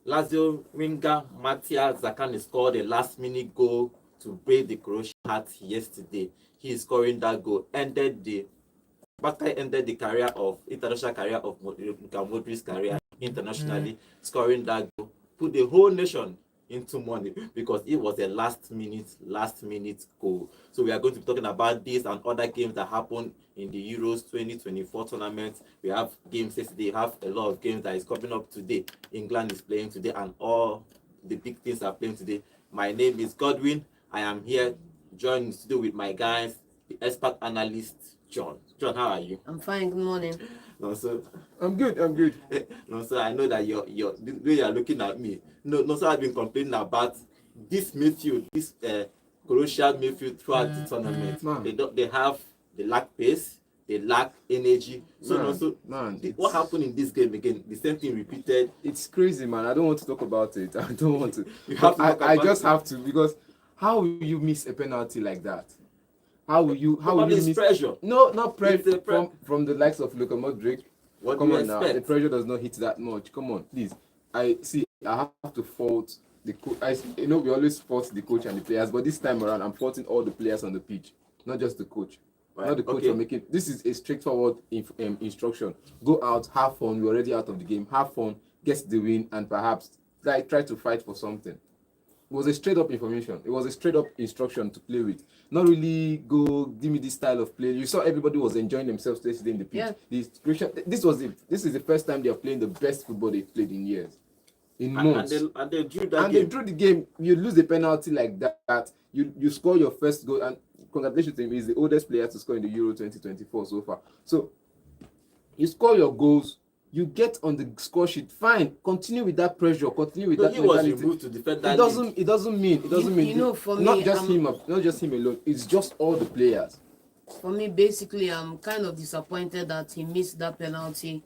Lazio winger Mattia Zakani scored a last-minute goal to break the Croatian heart yesterday. He is scoring that goal ended the international career of Luka Modric's career internationally, scoring that goal, put the whole nation into money because it was a last minute goal. So we are going to be talking about this and other games that happened in the Euros 2024 tournament. We have games yesterday, we have a lot of games that is coming up today. England is playing today and all the big things are playing today. My name is Godwin. I am here joined today with my guys, the expert analyst John. John, how are you? I'm fine. Good morning. No, so I'm good. no, so I know that you're the way you're looking at me. No, so I've been complaining about this midfield, this Croatian midfield throughout the tournament. They lack pace, they lack energy. What happened in this game again? The same thing repeated. It's crazy, man. I don't want to talk about it. I don't want to. I just have to, because how will you miss a penalty like that? How will you miss pressure? No, not pressure from the likes of Luka Modric. What Come do you on expect? now, the pressure does not hit that much. Come on, please. I have to fault the coach. We always fault the coach and the players, but this time around, I'm faulting all the players on the pitch, not just the coach. Right. Not the coach for making. This is a straightforward instruction. Go out, have fun. We're already out of the game. Have fun, get the win, and perhaps try to fight for something. It was a straight up information. It was a straight up instruction to play with. Not really go give me this style of play. You saw everybody was enjoying themselves yesterday in the pitch. Yeah. This is the first time they are playing the best football they've played in years, in months. And they drew that and game. they drew the game. You lose the penalty like that. You score your first goal, and congratulations to him. He's the oldest player to score in the Euro 2024 so far. So you score your goals. You get on the score sheet, fine. Continue with that pressure. Continue with that mentality. Was removed to defend that. It doesn't mean. For me, not just him alone. It's just all the players. For me, basically, I'm kind of disappointed that he missed that penalty,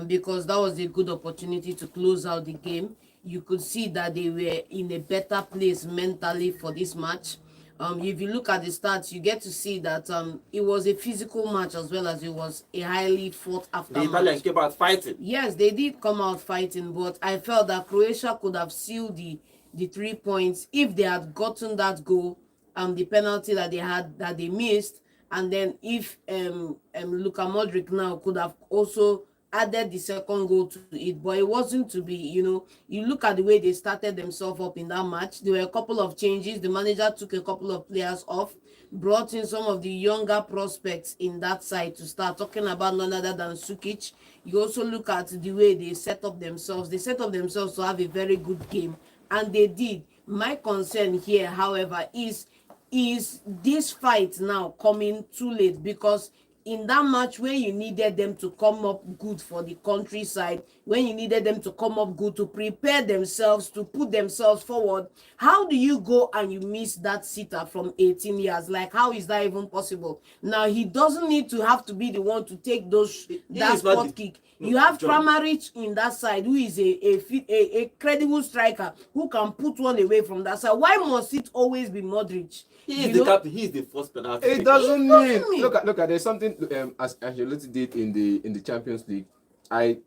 because that was a good opportunity to close out the game. You could see that they were in a better place mentally for this match. If you look at the stats, you get to see that it was a physical match as well as it was a highly fought after match. The Italians came out fighting. Yes, they did come out fighting, but I felt that Croatia could have sealed the 3 points if they had gotten that goal, the penalty that they missed, and then if Luka Modric now could have also added the second goal to it, but it wasn't to be. You look at the way they started themselves up in that match. There were a couple of changes. The manager took a couple of players off, brought in some of the younger prospects in that side to start, talking about none other than Sukic. You also look at the way they set up themselves. They set up themselves to have a very good game, and they did. My concern here, however, is this fight now coming too late? Because in that match, when you needed them to come up good for the countryside, when you needed them to come up good to prepare themselves, to put themselves forward, how do you go and you miss that sitter from 18 years? Like, how is that even possible? Now, he doesn't need to have to be the one to take that spot kick. You have Kramaric in that side, who is a credible striker who can put one away from that side. Why must it always be Modric? He is the captain. He is the first penalty. It doesn't mean. Look at. There's something as Ancelotti did in the Champions League. I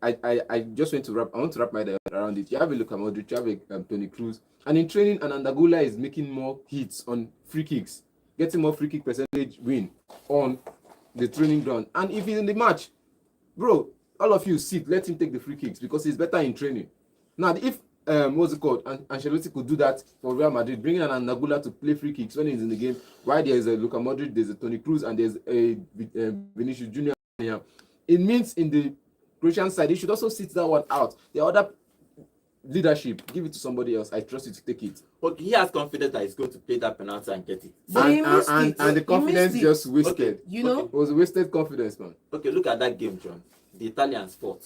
just want to wrap my head around it. You have a Luka Modric, you have a Toni Kroos, and in training, Anandagula is making more hits on free kicks, getting more free kick percentage win on the training ground. And if he's in the match, bro, all of you sit, let him take the free kicks because he's better in training. Now, if what's it called? Ancelotti could do that for Real Madrid, bringing an Nagula to play free kicks when he's in the game. While there's a Luka Modric, there's a Toni Kroos, and there's a Vinicius Junior. It means in the Croatian side, he should also sit that one out. The other leadership, give it to somebody else. I trust you to take it. But he has confidence that he's going to play that penalty and get it. And the confidence just wasted. Okay. It was a wasted confidence, man. Okay, look at that game, John. The Italians fought.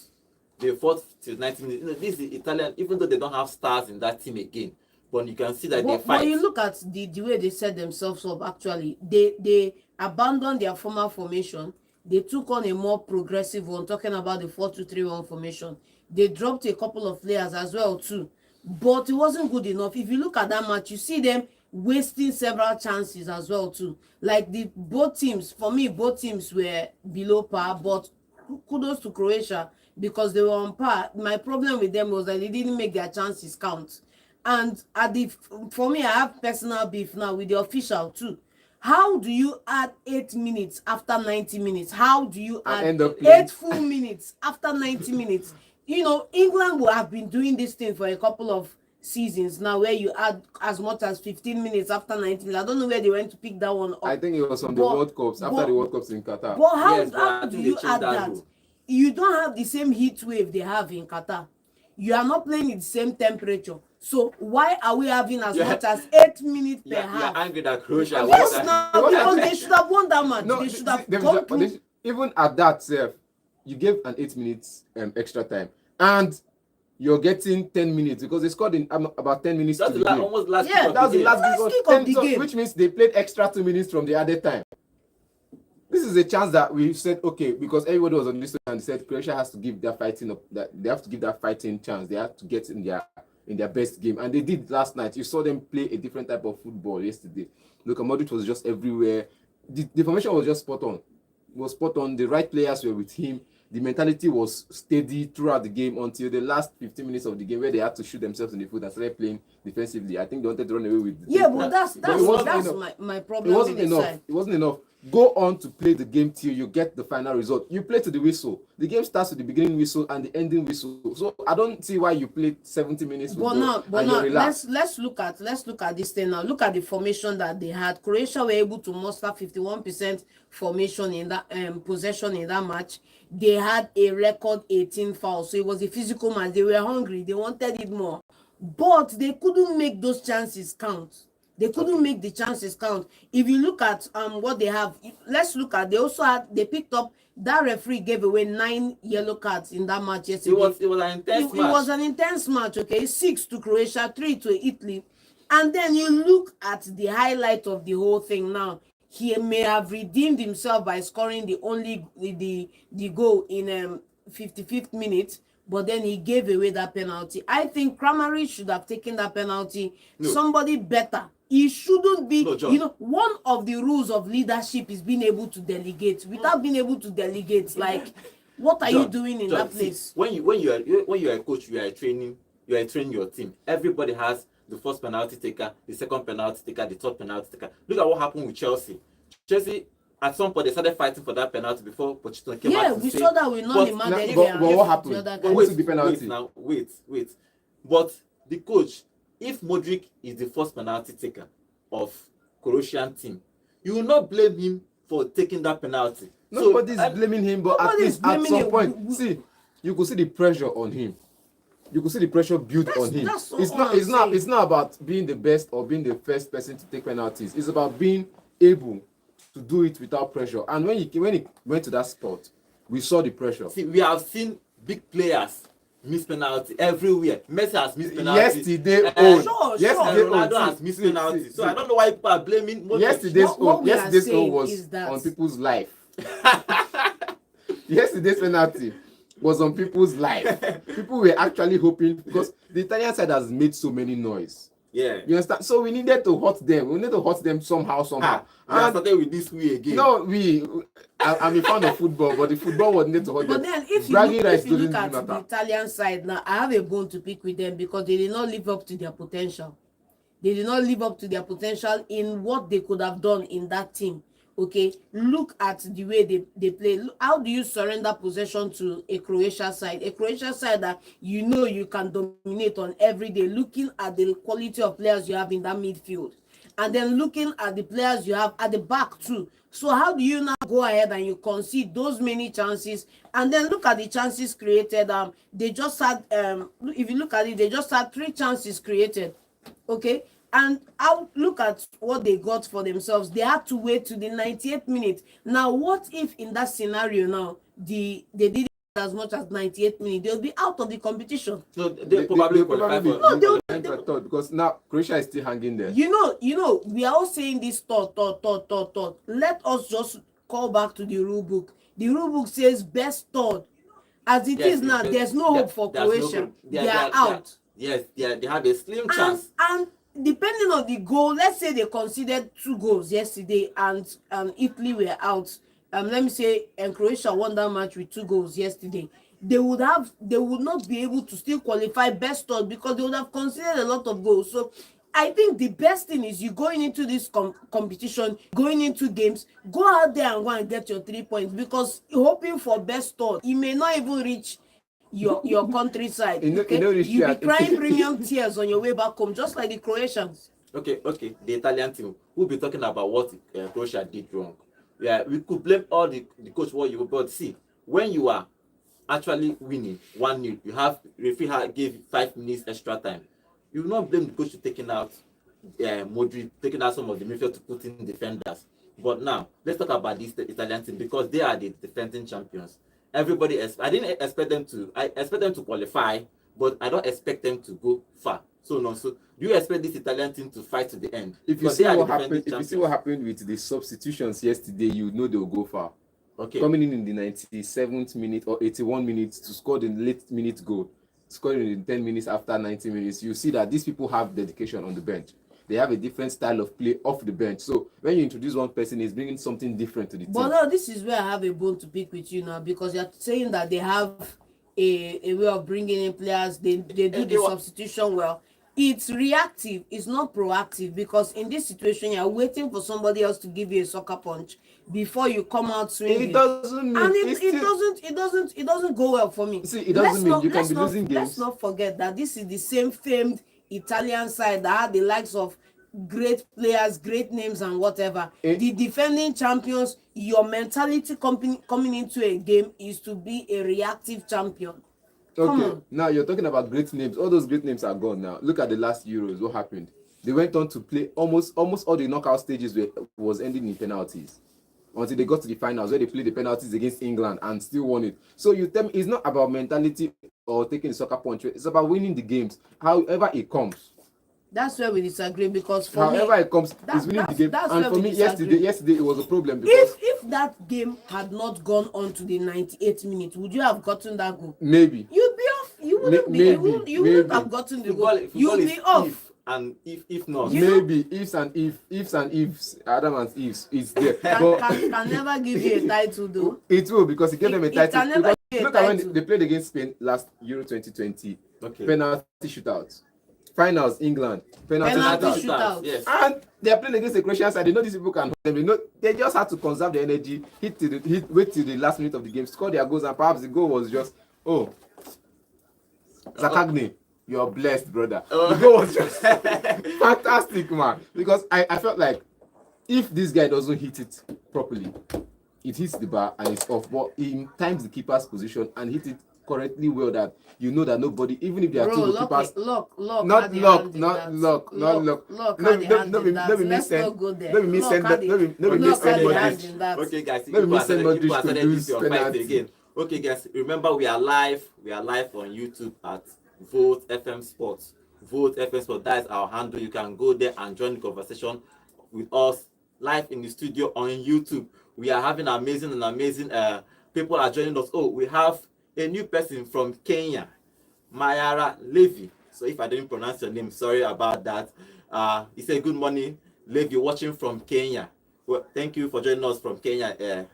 They fought till 90 minutes. This is the Italian, even though they don't have stars in that team again, but you can see that they fight. But you look at the way they set themselves up, actually. They abandoned their former formation. They took on a more progressive one, talking about the 4-2-3-1 formation. They dropped a couple of players as well, too. But it wasn't good enough. If you look at that match, you see them wasting several chances as well, too. Like both teams, for me, both teams were below par, but kudos to Croatia. because they were on par. My problem with them was that they didn't make their chances count. And for me, I have personal beef now with the official too. How do you add 8 minutes after 90 minutes? How do you add 8 full minutes after 90 minutes? You know, England will have been doing this thing for a couple of seasons now, where you add as much as 15 minutes after 90 minutes. I don't know where they went to pick that one up. I think it was on the World Cups, after the World Cups in Qatar. But how do you add that? You don't have the same heat wave they have in Qatar. You are not playing in the same temperature. So why are we having as much as 8 minutes per half? You're angry that Croatia yes, now, because they should have won that match. No, they should have gone through. Even at that, you gave an 8 minutes extra time. And you're getting 10 minutes because they scored in about 10 minutes. That's to the game. almost last yeah, that was the last kick of the game. Which means they played extra 2 minutes from the other time. This is a chance that we said, okay, because everybody was on this and said Croatia has to give their fighting up, that they have to give that fighting chance. They have to get in their best game, and they did last night. You saw them play a different type of football yesterday. Luka Modric was just everywhere. The formation was just spot on. It was spot on. The right players were with him. The mentality was steady throughout the game until the last 15 minutes of the game, where they had to shoot themselves in the foot and started playing defensively. I think they wanted to run away with the yeah, but that's my problem. It wasn't enough. It wasn't enough. Go on to play the game till you get the final result. You play to the whistle. The game starts with the beginning whistle and the ending whistle. So I don't see why you played 70 minutes. But now, let's look at this thing now. Look at the formation that they had. Croatia were able to muster 51% formation in that possession in that match. They had a record 18 fouls. So it was a physical match. They were hungry. They wanted it more. But they couldn't make those chances count. They couldn't make the chances count. If you look at what they have, let's look at, they picked up, that referee gave away 9 yellow cards in that match yesterday. It was an intense match. It was an intense match, okay? 6 to Croatia, 3 to Italy. And then you look at the highlight of the whole thing now. He may have redeemed himself by scoring the goal in 55th minute, but then he gave away that penalty. I think Kramaric should have taken that penalty. No. Somebody better. He shouldn't be, one of the rules of leadership is being able to delegate. Without being able to delegate, like, what are you doing in that place? When you are a coach, you are training your team. Everybody has the first penalty taker, the second penalty taker, the third penalty taker. Look at what happened with Chelsea. Chelsea, at some point, they started fighting for that penalty before Pochettino came out. Yeah, we saw that with Noni. But what happened? Wait. But the coach, if Modric is the first penalty taker of Croatian team, you will not blame him for taking that penalty. Nobody's blaming him, but at least at some point, see, you could see the pressure on him. You could see the pressure built on him. It's not about being the best or being the first person to take penalties. It's about being able to do it without pressure. And when he went to that spot, we saw the pressure. See, we have seen big players miss penalty everywhere. Messi has missed penalty. Yesterday, Ronaldo has missed penalty. So I don't know why people are blaming Modric. Yesterday's goal was on people's life. Yesterday's penalty was on people's life. People were actually hoping, because the Italian side has made so many noise. Yeah. You understand? So we needed to hurt them. We need to hurt them somehow. And started with this way again. No, I'm a fan of football, but the football was needed to hurt them. But then if you look at the Italian side now, I have a bone to pick with them because they did not live up to their potential. They did not live up to their potential in what they could have done in that team. Okay, look at the way they play. How do you surrender possession to a Croatia side? A Croatia side that you can dominate on every day, looking at the quality of players you have in that midfield. And then looking at the players you have at the back too. So how do you now go ahead and you concede those many chances? And then look at the chances created. They just had, if you look at it, they just had 3 chances created. Okay. And I'll look at what they got for themselves. They had to wait to the 98th minute. Now, what if in that scenario now, they did it as much as 98th minute? They'll be out of the competition. No, they'll probably be because now Croatia is still hanging there. You know, we are all saying this thought. Let us just call back to the rule book. The rule book says best third. As it is now, there's no hope for Croatia. They are out. Yes, they have a slim chance. And depending on the goal, let's say they conceded 2 goals yesterday and Italy were out. Let me say, and Croatia won that match with 2 goals yesterday. they would not be able to still qualify best third because they would have conceded a lot of goals. So I think the best thing is you going into this competition, going into games, go out there and go and get your 3 points, because hoping for best third, you may not even reach your countryside. You'll be crying premium tears on your way back home, just like the Croatians. Okay, the Italian team. We'll be talking about what Croatia did wrong. Yeah, we could blame all the coach what you, but see, when you are actually winning 1-0, you have referee gave 5 minutes extra time. You will not blame the coach for taking out Modric, taking out some of the midfield to put in defenders. But now let's talk about this Italian team, because they are the defending champions. Everybody, I didn't expect them to. I expect them to qualify, but I don't expect them to go far. So do you expect this Italian team to fight to the end? If you see what happened with the substitutions yesterday, you know they'll go far. Okay. Coming in the 97th minute or 81 minutes to score the late minute goal, scoring in 10 minutes after 90 minutes, you see that these people have dedication on the bench. They have a different style of play off the bench. So when you introduce one person, it's bringing something different to the team. But no, this is where I have a bone to pick with you now, because you're saying that they have a way of bringing in players. They do the substitution well. It's reactive. It's not proactive, because in this situation, you're waiting for somebody else to give you a soccer punch before you come out swinging. It doesn't mean, and it doesn't go well for me. See, it doesn't mean you can be losing games. Let's not forget that this is the same famed Italian side that had the likes of great players, great names, and whatever. The defending champions, your mentality coming into a game is to be a reactive champion. Okay, now you're talking about great names. All those great names are gone now. Look at the last Euros. What happened? They went on to play almost all the knockout stages was ending in penalties, until they got to the finals where they played the penalties against England and still won it. So you tell me it's not about mentality or taking the soccer punch. It's about winning the games, however it comes. That's where we disagree, because for however me, it comes, it's winning the game. And for me, yesterday it was a problem, because if that game had not gone on to the 98th minute, would you have gotten that goal? Maybe. You'd be off. You wouldn't you wouldn't have gotten the goal. You'd be off. And if not, maybe ifs and ifs, Adam and Eves, it's there. Can never give you a title though. It will, because it gave them a title. Can never give Look a at title. when they played against Spain last Euro 2020. Okay. Penalty shootouts. Finals, England. Penalty shootout. Yes. And they are playing against the Croatian side. They know these people can hold them. They know they just had to conserve their energy, wait till the last minute of the game, score their goals, and perhaps the goal was just, Zakagni, you're blessed, brother. The goal was just fantastic, man. Because I felt like if this guy doesn't hit it properly, it hits the bar and it's off. But he times the keeper's position and hit it correctly well, that you know that nobody, even if they are two goalkeepers, look, not luck. Let me send Okay, guys, people are started this your fight again. Okay, guys, remember we are live on YouTube at Vote FM Sports. Vote FM Sports, that is our handle. You can go there and join the conversation with us live in the studio on YouTube. We are having amazing people are joining us. We have a new person from Kenya, Mayara Levy. So if I didn't pronounce your name, sorry about that. He said, good morning, Levy, watching from Kenya. Well, thank you for joining us from Kenya,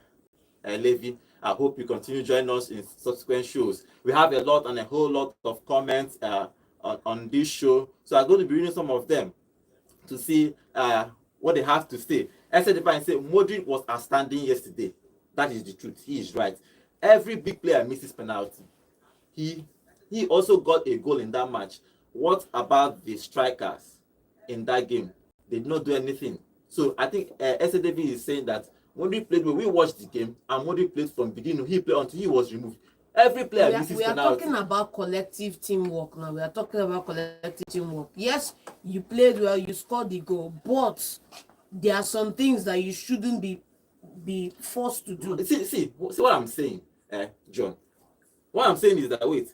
Levy. I hope you continue joining us in subsequent shows. We have a whole lot of comments on this show. So I'm going to be reading some of them to see what they have to say. I said, if I say Modric was outstanding yesterday, that is the truth. He is right. Every big player misses penalty. He also got a goal in that match. What about the strikers in that game? They did not do anything. So I think SADV is saying that Modric played when we watched the game, and Modric played from beginning. He played until he was removed. Every player misses penalty. We are talking about collective teamwork now. We are talking about collective teamwork. Yes, you played well, you scored the goal, but there are some things that you shouldn't be forced to do. See what I'm saying, John. What I'm saying is that, wait,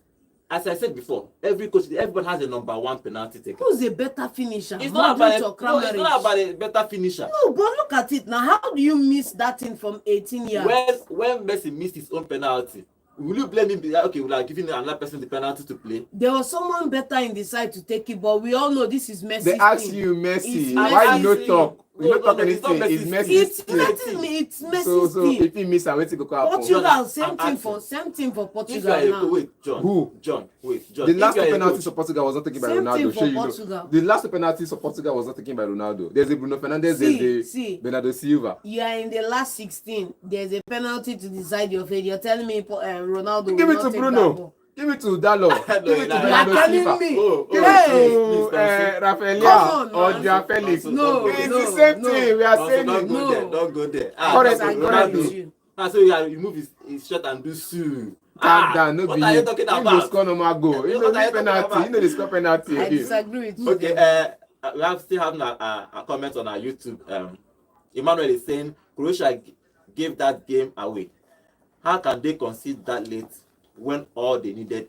as I said before, everybody has a number one penalty taker. Who's a better finisher? It's not about a better finisher. No, but look at it now. How do you miss that thing from 18 yards? When Messi missed his own penalty, will you blame him? Okay, we'll giving another person the penalty to play. There was someone better in the side to take it, but we all know this is Messi. They ask you, Messi, why you no talk? We not talk it's not anything. It's Messi. Messi. It's Messi. So if he miss, I wait to go happen. Portugal, same I'm thing asking. for If Portugal you are a now. wait, John. Who? John. The last If you are a penalties coach, for Portugal was not taken by Same Ronaldo. thing Sure, for you Portugal. know. The last penalties for Portugal was not taken by Ronaldo. There's a Bruno Fernandes. There's a Bernardo Silva. You are in the last 16. There's a penalty to decide your fate. You're telling me Ronaldo Give will it not to take Bruno. that ball. Give it to Dalo. Give it to You are Bernardo telling Silva. me. Give Hey! it to Rafaelia Come on, or man. Joao Felix. No, It's no, the same no. thing. We are don't saying go it. No. there. Don't go there. Correct, I agree Ronaldo. with you. So you move his shirt and do sue. Calm down. No what be are you him. talking Him about? go score normal goal. You know What are this you talking penalty. about? You know they score penalty I again. disagree with you. Okay, we have still having a comment on our YouTube. Emmanuel is saying Croatia gave that game away. How can they concede that late when all they needed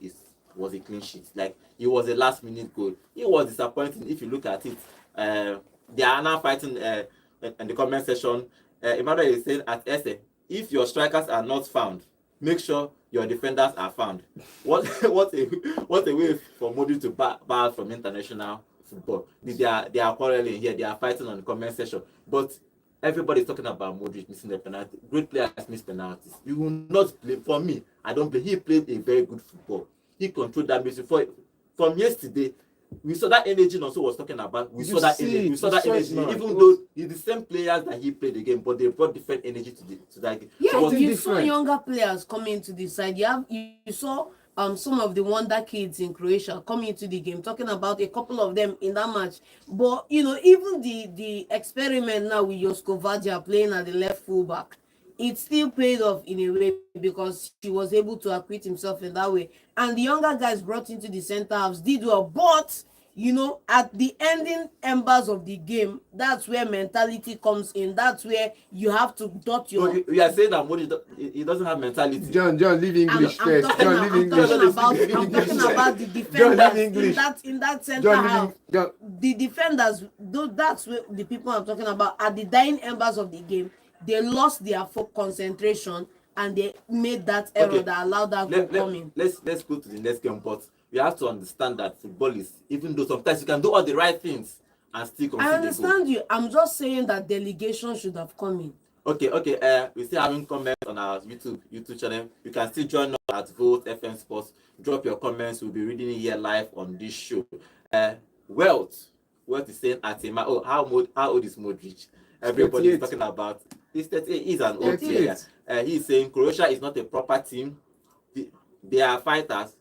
was a clean sheet? Like it was a last minute goal. It was disappointing if you look at it. They are now fighting in the comment section. Emmanuel is saying at Ese, if your strikers are not found, make sure your defenders are found. What a way for Modi to bar from international football. They are quarreling here. They are fighting on the comment section. But everybody's talking about Modric missing the penalty. Great players miss penalties. You will not blame. For me, I don't blame. He played a very good football. He controlled that mission. From yesterday, we saw that energy also was talking about. We saw that energy. Even though it's the same players that he played the game, but they brought different energy to that game. Yeah, So you saw younger players coming to the side. You saw some of the wonder kids in Croatia coming into the game, talking about a couple of them in that match. But you know, even the experiment now with Josko Vadia playing at the left fullback, it still paid off in a way because he was able to acquit himself in that way. And the younger guys brought into the center halves did well, but you know, at the ending embers of the game, that's where mentality comes in. That's where you have to dot your. So we are saying that Modi he doesn't have mentality. John, leave English I'm first. talking, John, leave English. I'm talking about the defenders John, leave English. in that center John, half. John. The defenders, that's where the people I'm talking about at the dying embers of the game, they lost their concentration and they made that error that allowed that goal coming. Let's go to the next game, but we have to understand that football is, even though sometimes you can do all the right things and still concede. I understand you. I'm just saying that delegation should have come in. Okay. We still having comments on our YouTube channel. You can still join us at Vote FM Sports. Drop your comments. We'll be reading it here live on this show. Wealth is saying Atima. Oh, how old is Modric? Everybody is talking about. He's 38. He's an old player. He's saying Croatia is not a proper team. They are fighters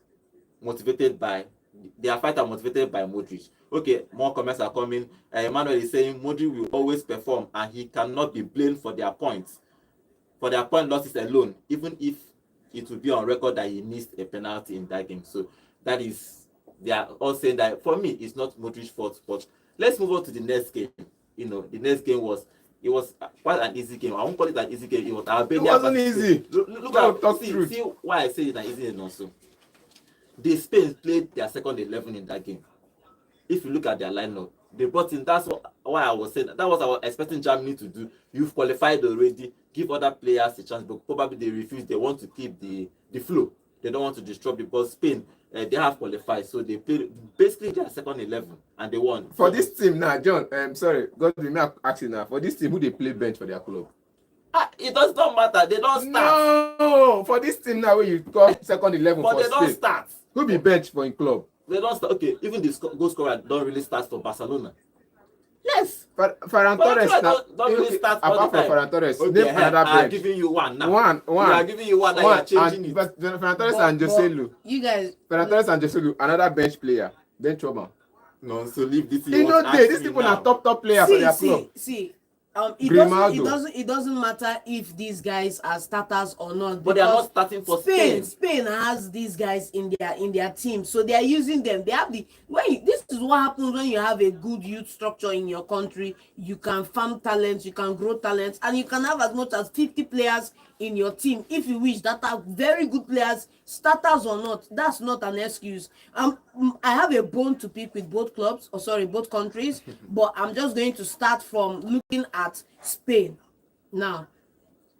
motivated by Modric. Okay, more comments are coming. Emmanuel is saying Modric will always perform and he cannot be blamed for their points. For their point losses alone, even if it will be on record that he missed a penalty in that game. So that is, they are all saying that for me it's not Modric's fault. But let's move on to the next game. You know, the next game was quite an easy game. I won't call it an easy game. It was Albania. It wasn't easy. Look at see why I say it's an easy game also. The Spain played their second 11 in that game. If you look at their lineup, they brought in. That's why I was saying that was what I was expecting Germany to do. You've qualified already. Give other players a chance, but probably they refuse. They want to keep the flow. They don't want to disrupt because Spain they have qualified, so they played basically their second 11 and they won. For this team now, John. Sorry, God, we may ask you now. For this team, who they play bench for their club? It does not matter. They don't start. No, for this team now, where you call second 11 but for they Spain, don't start. who be bench for in club? They don't start. Okay, even the goal scorer don't really start for Barcelona. Yes. Ferran Torres don't really start all apart the from time. Ferran Torres, Okay, name another I'm bench. giving you one now. One. We are giving you one that you are changing it. But Ferran Torres and Joselu. You guys. Ferran Torres and Joselu, another bench player. Bench woman. No, so leave this. You know, these people are top players for their club. It doesn't matter if these guys are starters or not. But they are not starting for Spain. Spain has these guys in their team, so they are using them. They have this is what happens when you have a good youth structure in your country. You can farm talents, you can grow talents, and you can have as much as 50 players in your team if you wish that are very good players, starters or not. That's not an excuse. I have a bone to pick with both countries, but I'm just going to start from looking at Spain. Now,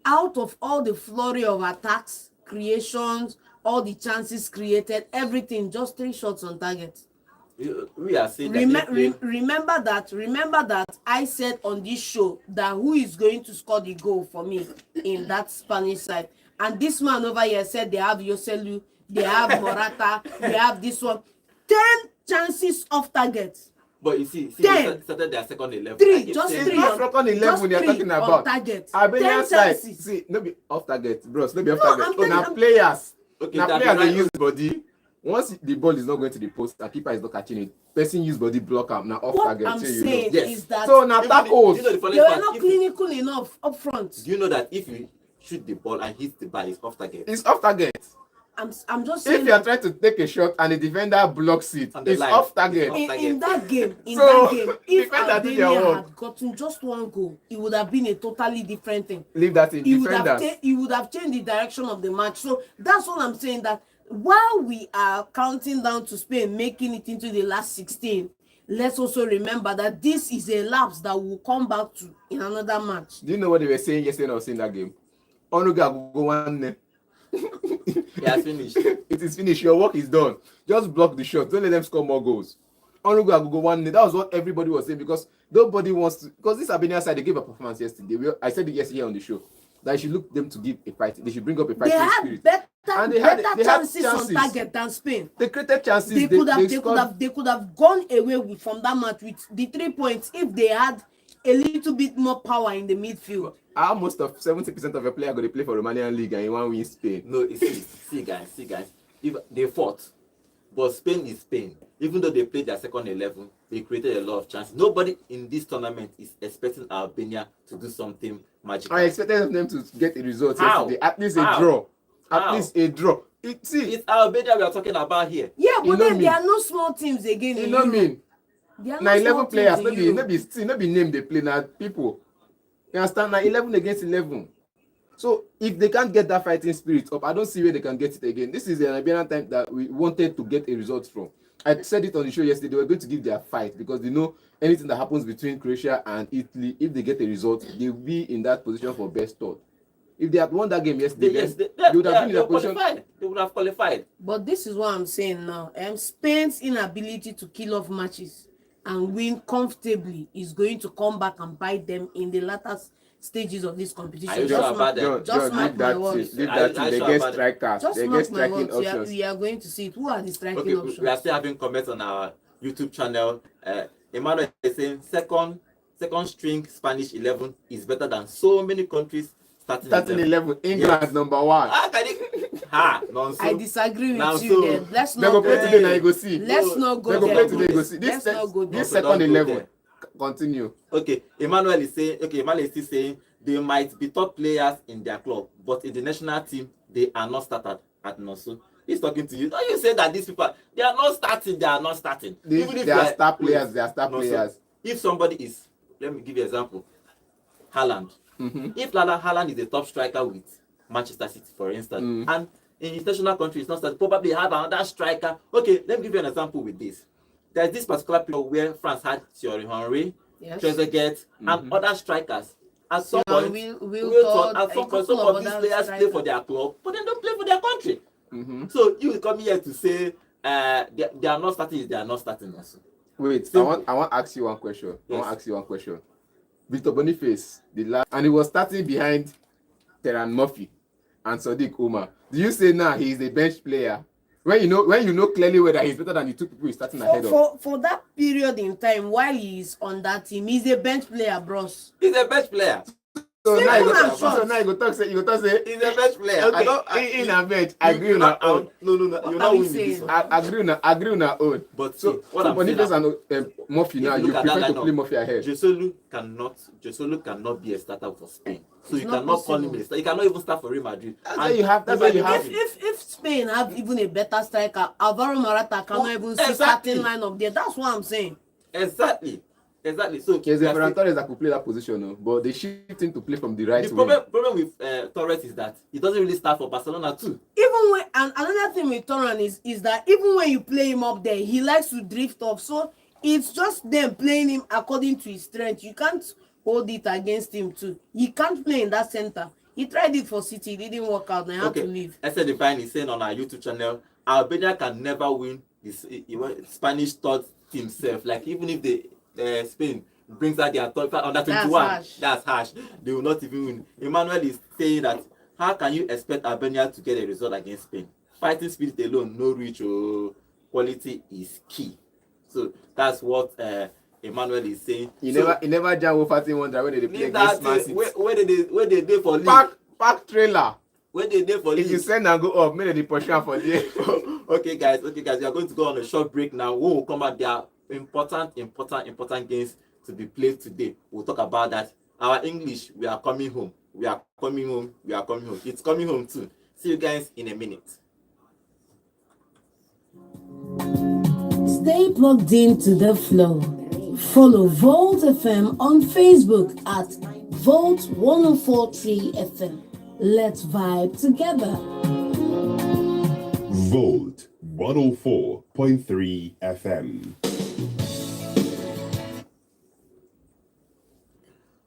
out of all the flurry of attacks, creations, all the chances created, everything, just 3 shots on target. We are saying that remember that I said on this show that who is going to score the goal for me in that Spanish side, and this man over here said they have Joselu, they have Morata, they have this one. 10 chances off target. But you see they started their second 11. Three, just It's three. not second 11 they're talking about. Target. Albania 10 side. chances. See, no be off target, bros. No be off No, target. I'm Oh, now telling- players. Okay, Now that players right. they use body. Once the ball is not going to the post, the keeper is not catching it. Person use body block up. Now off What target. I'm so you know. saying Yes. is that So now Even tackles. you know the funny they were part, not if you- clinical enough up front. Do you know that if you shoot the ball and hit the bar, it's off target? It's off target. I'm just saying If you are trying to take a shot and the defender blocks it, On the it's line. off target. It's off. in that game, So, if defender did their Albania work. had gotten just one goal, it would have been a totally different thing. Leave that in It would defenders. have changed the direction of the match. So that's what I'm saying, that while we are counting down to Spain making it into the last 16, let's also remember that this is a lapse that we'll come back to in another match. Do you know what they were saying yesterday when I was in that game? Onuga go one. He has finished. It is finished. Your work is done. Just block the shot. Don't let them score more goals. Onuga go one. That was what everybody was saying, because nobody wants to. Because this Albania side, they gave a performance yesterday. I said it yesterday on the show that I should look them to give a fight. They should bring up a They fighting had spirit. better And they had chances on chances. target than Spain. They created chances. They could have gone away from that match with the 3 points if they had a little bit more power in the midfield. Almost of 70% of your players going to play for Romanian league and you want to win Spain. No, see guys. If they fought, but Spain is Spain. Even though they played their second 11, they created a lot of chances. Nobody in this tournament is expecting Albania to do something magical. I expected them to get a result How? yesterday. At least How? a draw. At How? least a draw. See, It's Albania we are talking about here. Yeah, You but know then me. there are no small teams again. you in know Europe. me. There are Now no 11 small players, teams in Europe. no be name they play now people. You understand? Now 11 against 11. So if they can't get that fighting spirit up, I don't see where they can get it again. This is an Iberian time that we wanted to get a result from. I said it on the show yesterday. They were going to give their fight because they know anything that happens between Croatia and Italy, if they get a result, they will be in that position for best third. If they had won that game yesterday, they would have been in that position. Qualified. They would have qualified. But this is what I'm saying now. Spain's inability to kill off matches and win comfortably is going to come back and bite them in the latter stages of this competition. Are you sure about that? Just mark my words. Leave that I they sure get about it. strikers. Just They mark get my striking words. options. We are going to see it. Who are the striking Okay, options? we are still having comments on our YouTube channel. Emmanuel is saying second string Spanish 11 is better than so many countries starting 11, England Yes. number 1. Ah, can it? Nonsense. I disagree Now, with you so- there. Let's They not go go play there. today, now you go see. Let's not They go go there. play today, you go see. Let's not go there. This Also, don't second go 11. there. Continue. Okay, Emmanuel is still saying they might be top players in their club, but in the national team, they are not started at Nosu. He's talking to you. Don't you say that these people, they are not starting. They you are star players. They are star No, players. so if somebody is, let me give you an example, Haaland. If Haaland is a top striker with Manchester City, for instance, and in international countries, not starting, probably have another striker. Okay, let me give you an example with this. There's this particular period where France had Thierry Henry, Yes. Trezeguet, and other strikers. At some Yeah, point, Wiltord, at some a point, some couple of of these other players play strikers. for their club, but they don't play for their country. So you come here to say they are not starting. They are not starting also. Wait, Simple. I want to ask you one question. Yes. Victor Boniface, the last, and he was starting behind Terran Murphy and Sadiq Umar. Do you say now he is a bench player? When you know clearly whether he's better than the two people he's starting ahead of. For that period in time while he's on that team, he's a bench player, bros. He's a bench player. So now you Simple and go short. talk say He's a bench player. okay, I don't. in a bench, agree on our own. No. You're What not are we winning this saying? one. Agree on our own. But So see, what I'm saying Boniface now, and Murphy if now, you you look at that prefer to lineup, play Murphy ahead. Joselu cannot be a starter for Spain. So It's you not cannot call him possible. a starter. You cannot even start for Real Madrid. That's why you have him. If Spain have even a better striker, Alvaro Morata cannot even see exactly. starting line up there. That's what I'm saying. Exactly. So There's we a are Ferran saying- Torres that could play that position, no? But they shift him to play from the right the wing. problem with Torres is that he doesn't really start for Barcelona too. Even when, and another thing with Torran is that even when you play him up there, he likes to drift off. So it's just them playing him according to his strength. You can't hold it against him too. He can't play in that center. He tried it for City, it didn't work out, and he had to leave. Esther Divine is saying on our YouTube channel, Albania can never win Spanish third team self. Like even if the Spain brings out their third under 21, harsh. that's harsh. They will not even win. Emmanuel is saying that how can you expect Albania to get a result against Spain? Fighting spirit alone, no reach or quality is key. So that's what Emmanuel is saying. He So, never jam with 31 when they play leave against that Man thing. City. Where they dey for league? Pack trailer. Where they dey for If you league? send and go up, maybe they push out for there. Okay, guys. We are going to go on a short break now. We will come back. There are important games to be played today. We'll talk about that. Our English, we are coming home. We are coming home. We are coming home. It's coming home too. See you guys in a minute. Stay plugged into the flow. Follow Volt FM on Facebook at Volt 1043 FM. Let's vibe together. Volt 104.3 FM.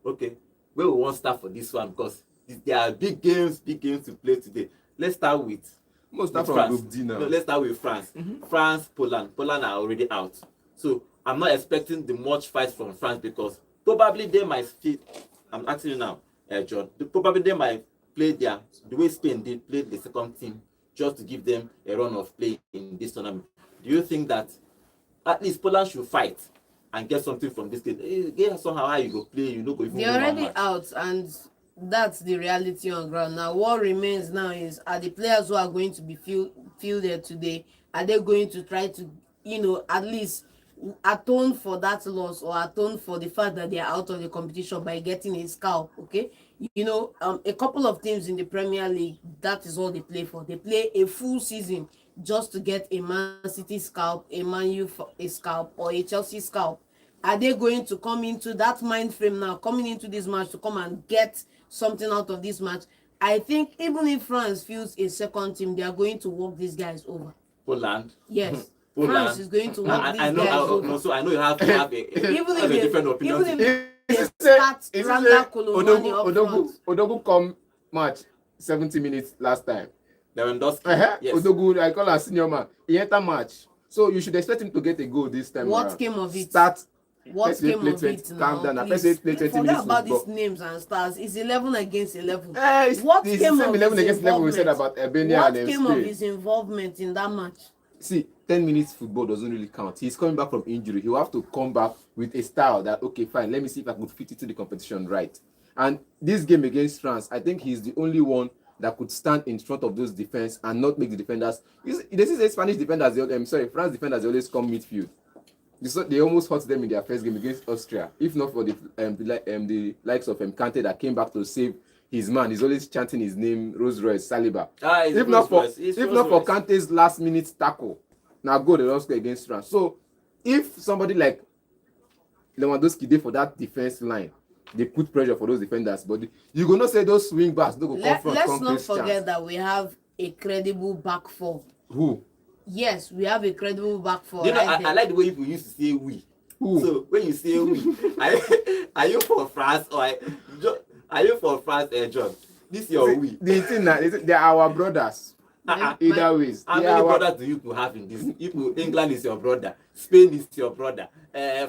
Okay, where we want to start for this one because there are big games to play today. Let's start with Most start with from France. Group D now. No, let's start with France. France, Poland. Poland are already out. So I'm not expecting the much fight from France because probably they might fit. I'm asking you now, John. Probably they might play the way Spain did play the second team just to give them a run of play in this tournament. Do you think that at least Poland should fight and get something from this game? Yeah, somehow how you go play, you know, go even They're win one already match. out, and that's the reality on ground. Now, what remains now is, are the players who are going to be fielded today, are they going to try to, at least atone for that loss or atone for the fact that they are out of the competition by getting a scalp? Okay, a couple of teams in the Premier League, that is all they play for. They play a full season just to get a Man City scalp, a Man U a scalp, or a Chelsea scalp. Are they going to come into that mind frame now, coming into this match to come and get something out of this match? I think even if France fields a second team, they are going to walk these guys over. Poland. Yes. Poland. France is going to walk these guys over. So I know you have to have a, Even have if a different opinion. even if Is they it start say Randa Kolomani up front. Odogu come match 70 minutes last time. Lewandowski. Yes. Odogu, I call her senior man. He enter match. So you should expect him to get a goal this time. What around. came of it? Start. What Let's say came play of 20, it calm now? down. Let's Please. say play 20 Forget minutes about football. these names and stars. It's 11 against 11. It's What the came same of 11 his against 11 we said involvement? about Albania What and came of Spain. his involvement in that match? See, 10 minutes football doesn't really count. He's coming back from injury. He will have to come back with a style that, okay, fine, let me see if I could fit into the competition right. And this game against France, I think he's the only one that could stand in front of those defense and not make the defenders. This is a Spanish defenders. France defenders they always come midfield. They almost hurt them in their first game against Austria. If not for the likes of Kante that came back to save his man. He's always chanting his name, Rolls Royce, Saliba. If not for Kante's last minute tackle, now go they don't score against France. So if somebody like Lewandowski did for that defense line, they put pressure for those defenders, but you gonna say those swing backs don't go come front. Let's not forget that we have a credible back four. Who? Yes, we have a credible back four. I like the way people used to say we. Who? So when you say we, are you for France or are you for France, John? This your we. The thing that they are our brothers. Either ways. How many brothers do you have in this? England is your brother, Spain is your brother,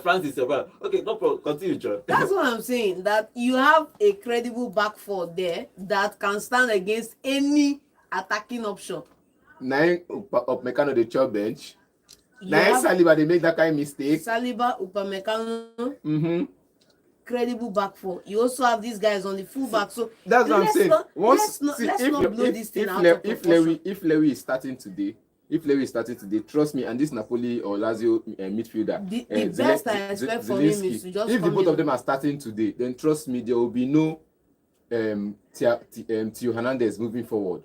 France is your brother. Okay, no problem. Continue, John. That's what I'm saying. That you have a credible back four there that can stand against any attacking option. Nine up Mekano the chop bench. You Nine have Saliba they make that kind of mistake. Saliba, Upamecano, credible back four. You also have these guys on the full back. So That's what I'm saying. Let's not blow this thing out of proportion. If Lewy is starting today, trust me, and this Napoli or Lazio midfielder, The best I expect from him is to just if the come both in. of them are starting today, then trust me, there will be no Theo Hernandez moving forward.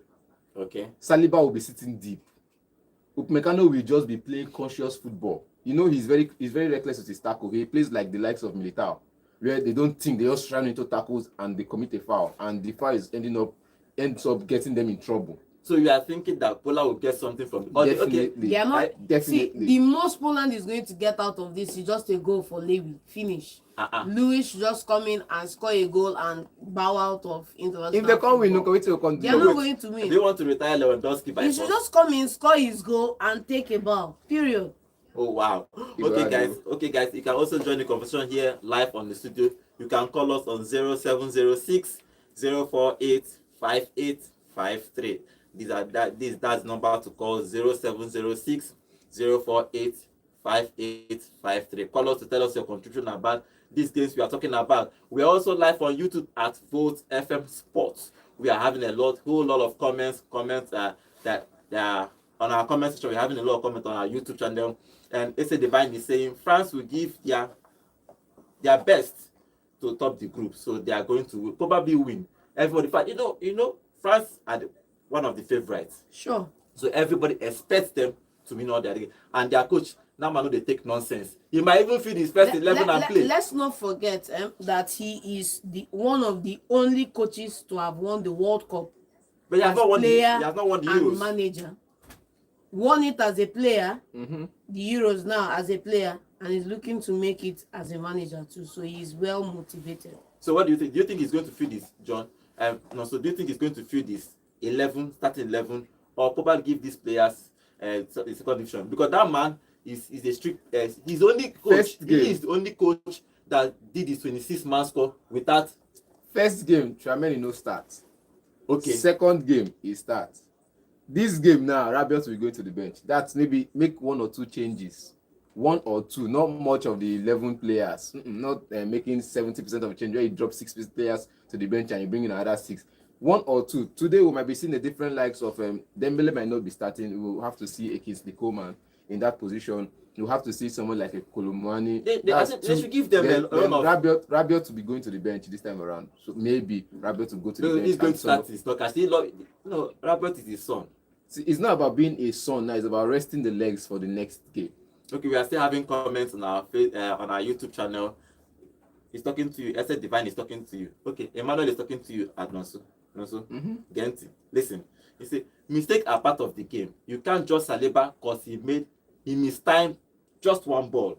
Okay. Saliba will be sitting deep. Upamecano will just be playing conscious football. He's very reckless with his tackle. He plays like the likes of Militao, where they don't think, they just run into tackles and they commit a foul, and the foul ends up getting them in trouble. So you are thinking that Poland will get something from it? Okay, Definitely. They are not. See, Definitely. the most Poland is going to get out of this is just a goal for Lewy. Finish. Lewis should just come in and score a goal and bow out of international. If they come win, football. no, They are not going to win. They want to retire Lewandowski by He should force. just come in, score his goal, and take a bow. Period. Oh wow. Okay guys, you can also join the conversation here live on the studio. You can call us on 0706 048 5853. That's number to call 0706 048 5853. Call us to tell us your contribution about these games we are talking about. We are also live on YouTube at Volt FM Sports. We are having a whole lot of comments that are on our comment section. We're having a lot of comments on our YouTube channel. And Ese Divine is saying France will give their best to top the group, so they are going to probably win. Everybody, France are one of the favorites. Sure. So everybody expects them to win all their games. And their coach, now man, they take nonsense. He might even feed his first 11 and play. Let's not forget that he is one of the only coaches to have won the World Cup. But he has not won the Euros. And manager. Won it as a player, the Euros now as a player, and he's looking to make it as a manager too. So he's well motivated. So what do you think? Do you think he's going to field this, John? So do you think he's going to field this starting 11, or probably give these players the second division? Because that man is a strict. He's only coach. He is the only coach that did his 26-man score without. First game, Tchouaméni no start. Okay. Second game, he starts. This game now, Rabiot will go to the bench. That's maybe make 1 or 2 changes. 1 or 2, not much of the 11 players. Not making 70% of change where you drop 6 players to the bench and you bring in another 6. 1 or 2. Today we might be seeing the different likes of Dembele might not be starting. We will have to see a Kingsley Coman in that position. You'll have to see someone like a Kolomwani. They should give them a run of... Rabiot to be going to the bench this time around. So maybe Rabiot to go to the bench. He's going to start his talk. Rabiot is his son. See, it's not about being a son now. It's about resting the legs for the next game. Okay, we are still having comments on our YouTube channel. He's talking to you. Ese Divine is talking to you. Okay, Emmanuel is talking to you at Nonso. Genti, listen. He said, mistakes are part of the game. You can't judge Saliba because he missed time just one ball.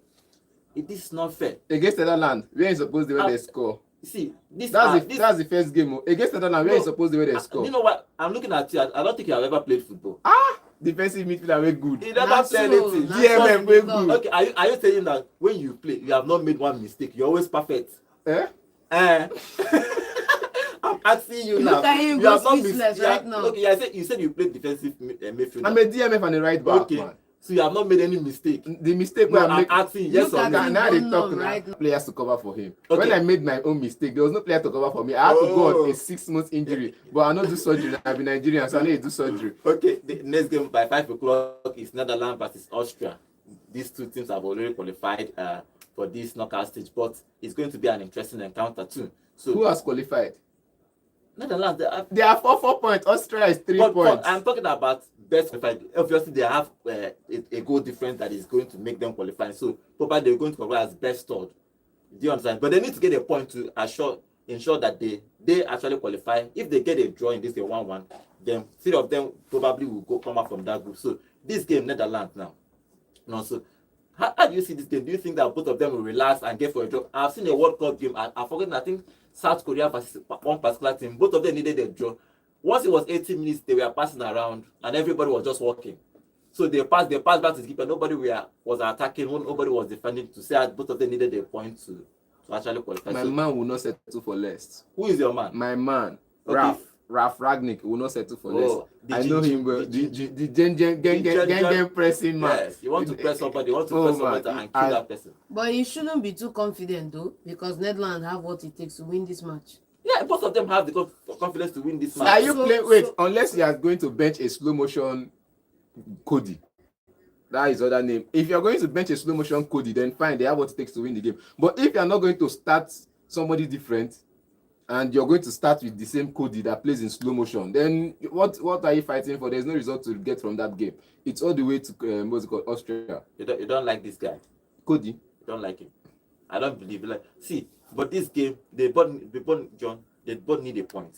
This is not fair. Against Netherlands, where is supposed to win the score? See, that's the first game. Against Netherlands, where is supposed to win the score? You know what? I'm looking at you. I don't think you have ever played football. Defensive midfielder very good. He never played anything. GMM very good. Okay, are you saying that when you play, you have not made one mistake? You're always perfect. I'm asking you now. Look at him, you have not right now. Okay, you said you played defensive midfielder. I'm a DMF and a right back, man. So you have not made any mistake. The mistake I'm asking yes or no. Now they talk right players to cover for him. Okay. When I made my own mistake, there was no player to cover for me. I had to go on a 6-month injury, but I not do surgery. I've been Nigerian, so I need to do surgery. Okay, the next game by 5 o'clock is Netherlands versus Austria. These two teams have already qualified for this knockout stage, but it's going to be an interesting encounter too. So who has qualified? Netherlands. They are 4 points. Austria is 3 points. I'm talking about best qualified. Obviously, they have a goal difference that is going to make them qualify. So probably they're going to qualify as best third. Do you understand? But they need to get a point to ensure that they actually qualify. If they get a draw in this game 1-1, then 3 of them probably will come out from that group. So this game, Netherlands now. So how do you see this game? Do you think that both of them will relax and get for a draw? I've seen a World Cup game. I've forgotten. I think South Korea versus one particular team. Both of them needed a draw. Once it was 80 minutes, they were passing around and everybody was just walking. So they passed back to the keeper. Nobody was attacking. Nobody was defending. To say that both of them needed a point to actually qualify. My man will not settle for less. Who is your man? My man, okay. Ralph Ragnick will not settle for less. I know him, but the gen pressing man. Yes, you want to press somebody, you want to press somebody and kill that person. But you shouldn't be too confident though, because Netherlands have what it takes to win this match. Yeah, both of them have the confidence to win this match. Are you playing? Unless you are going to bench a slow motion Cody. That is other name. If you are going to bench a slow motion Cody, then fine, they have what it takes to win the game. But if you are not going to start somebody different, and you're going to start with the same Cody that plays in slow motion, then what are you fighting for? There's no result to get from that game. It's all the way to what's it called, Austria. You don't like this guy, Cody? You don't like him. I don't believe. See, but this game, they both need a point.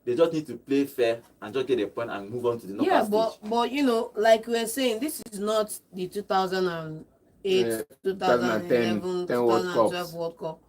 They just need to play fair and just get a point and move on to the knockout Yeah, stage. but you know, like we were saying, this is not the 2008, 2011, 10 World 2012 Cups. World Cup.